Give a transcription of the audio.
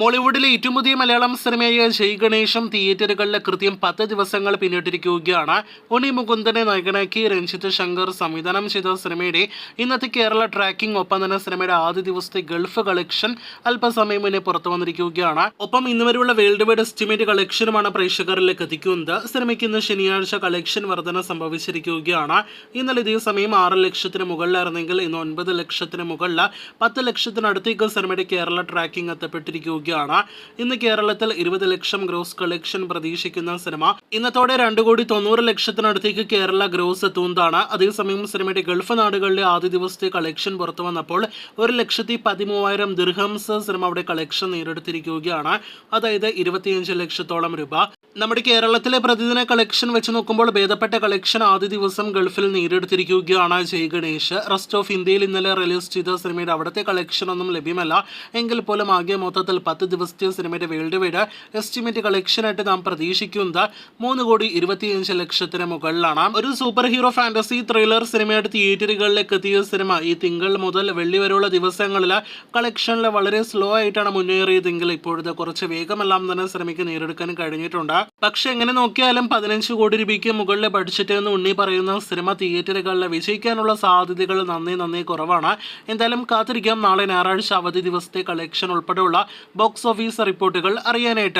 മോളിവുഡിലെ ഏറ്റവും പുതിയ മലയാളം സിനിമയായ ജയ് ഗണേശം തിയേറ്ററുകളിലെ കൃത്യം 10 ദിവസങ്ങൾ പിന്നിട്ടിരിക്കുകയാണ്. ഉണ്ണി മുകുന്ദനെ നായകനാക്കി രഞ്ജിത്ത് ശങ്കർ സംവിധാനം ചെയ്ത സിനിമയുടെ ഇന്നത്തെ കേരള ട്രാക്കിംഗ്, ഒപ്പം തന്നെ സിനിമയുടെ ആദ്യ ദിവസത്തെ ഗൾഫ് കളക്ഷൻ അല്പസമയം മുന്നേ പുറത്തു വന്നിരിക്കുകയാണ്. ഒപ്പം ഇന്നുവരെയുള്ള വേൾഡ് വൈഡ് എസ്റ്റിമേറ്റ് കളക്ഷനുമാണ് പ്രേക്ഷകരിലേക്ക് എത്തിക്കുന്നത്. സിനിമയ്ക്ക് ഇന്ന് ശനിയാഴ്ച കളക്ഷൻ വർധന സംഭവിച്ചിരിക്കുകയാണ്. ഇന്നലെ ഇതേ സമയം 6 ലക്ഷത്തിന് മുകളിലായിരുന്നെങ്കിൽ ഇന്ന് 9 ലക്ഷത്തിന് മുകളിൽ 10 ലക്ഷത്തിനടുത്തേക്ക് സിനിമയുടെ കേരള ട്രാക്കിംഗ് എത്തപ്പെട്ടിരിക്കുകയാണ്. ഇന്ന് കേരളത്തിൽ 20 ലക്ഷം ഗ്രോസ് കളക്ഷൻ പ്രതീക്ഷിക്കുന്ന സിനിമ ഇന്നത്തോടെ 2,90,00,000-അടുത്തേക്ക് കേരള ഗ്രോസ് എത്തുന്നതാണ്. അതേസമയം സിനിമയുടെ ഗൾഫ് നാടുകളിലെ ആദ്യ ദിവസത്തെ കളക്ഷൻ പുറത്തു വന്നപ്പോൾ 1,13,000 ദിർഹംസ് സിനിമ അവിടെ കളക്ഷൻ നേടിയെടുത്തിരിക്കുകയാണ്. അതായത് 25 ലക്ഷത്തോളം രൂപ. നമ്മുടെ കേരളത്തിലെ പ്രതിദിന കളക്ഷൻ വെച്ച് നോക്കുമ്പോൾ ഭേദപ്പെട്ട കളക്ഷൻ ആദ്യ ദിവസം ഗൾഫിൽ നേടിയെടുത്തിരിക്കുകയാണ് ജയ് ഗണേഷ്. റെസ്റ്റ് ഓഫ് ഇന്ത്യയിൽ ഇന്നലെ റിലീസ് ചെയ്ത സിനിമയുടെ അവിടുത്തെ കളക്ഷൻ ഒന്നും ലഭ്യമല്ല. എങ്കിൽ പോലും ആകെ മൊത്തത്തിൽ 10 ദിവസത്തെ സിനിമയുടെ വേൾഡ് വൈഡ് എസ്റ്റിമേറ്റ് കളക്ഷനായിട്ട് നാം പ്രതീക്ഷിക്കുന്നത് 3,25,00,000 മുകളിലാണ്. ഒരു സൂപ്പർ ഹീറോ ഫാന്റസി ത്രില്ലർ സിനിമയായിട്ട് തിയേറ്ററുകളിലേക്ക് എത്തിയ സിനിമ ഈ തിങ്കൾ മുതൽ വെള്ളി വരെയുള്ള ദിവസങ്ങളിൽ കളക്ഷനിൽ വളരെ സ്ലോ ആയിട്ടാണ് മുന്നേറിയതെങ്കിൽ ഇപ്പോഴത്തെ കുറച്ച് വേഗമെല്ലാം തന്നെ സിനിമയ്ക്ക് നേടിയെടുക്കാൻ കഴിഞ്ഞിട്ടുണ്ട്. പക്ഷെ എങ്ങനെ നോക്കിയാലും 15 കോടി രൂപയ്ക്ക് മുകളിലെ ബഡ്ജറ്റ് എന്ന് ഉണ്ണി പറയുന്ന സിനിമ തിയേറ്ററുകളിൽ വിജയിക്കാനുള്ള സാധ്യതകൾ നന്നേ കുറവാണ്. എന്തായാലും കാത്തിരിക്കാം നാളെ ഞായറാഴ്ച അവധി ദിവസത്തെ കളക്ഷൻ ഉൾപ്പെടെയുള്ള ബോക്സ് ഓഫീസ് റിപ്പോർട്ടുകൾ അറിയാനായിട്ട്.